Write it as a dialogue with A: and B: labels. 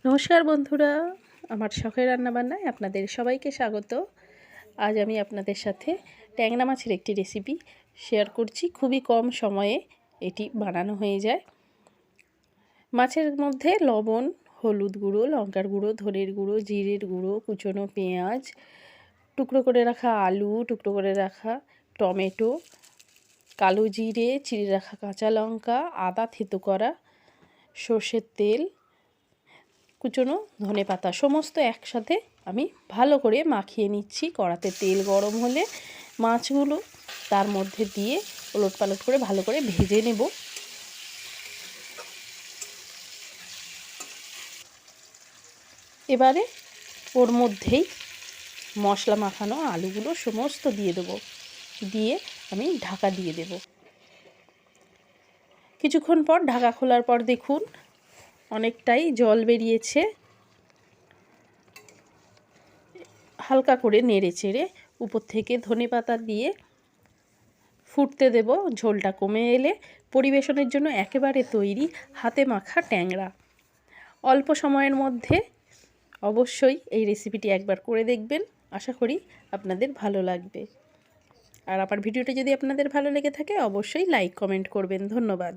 A: নমস্কার বন্ধুরা, আমার শখের রান্নাবান্নায় আপনাদের সবাইকে স্বাগত। আজ আমি আপনাদের সাথে ট্যাংরা মাছের একটি রেসিপি শেয়ার করছি। খুবই কম সময়ে এটি বানানো হয়ে যায়। মাছের মধ্যে লবণ, হলুদ গুঁড়ো, লঙ্কার গুঁড়ো, ধনের গুঁড়ো, জিরের গুঁড়ো, কুচনো পেঁয়াজ, টুকরো করে রাখা আলু, টুকরো করে রাখা টমেটো, কালো জিরে, চিড়ে রাখা কাঁচা লঙ্কা, আদা থেতো করা, সর্ষের তেল, কুচনো ধনেপাতা সমস্ত একসাথে আমি ভালো করে মাখিয়ে নিচ্ছি। কড়াতে তেল গরম হলে মাছগুলো তার মধ্যে দিয়ে ওলটপালট করে ভালো করে ভেজে নেব। এবারে ওর মধ্যেই মশলা মাখানো আলুগুলো সমস্ত দিয়ে দেব, দিয়ে আমি ঢাকা দিয়ে দেব। কিছুক্ষণ পর ঢাকা খোলার পর দেখুন অনেকটাই জল বেরিয়েছে। হালকা করে নেড়ে চেড়ে উপর থেকে ধনেপাতা দিয়ে ফুটতে দেব। ঝোলটা কমে এলে পরিবেশনের জন্য একেবারে তৈরি হাতে মাখা ট্যাংরা। অল্প সময়ের মধ্যে অবশ্যই এই রেসিপিটি একবার করে দেখবেন, আশা করি আপনাদের ভালো লাগবে। আর আমার ভিডিওটা যদি আপনাদের ভালো লেগে থাকে অবশ্যই লাইক কমেন্ট করবেন। ধন্যবাদ।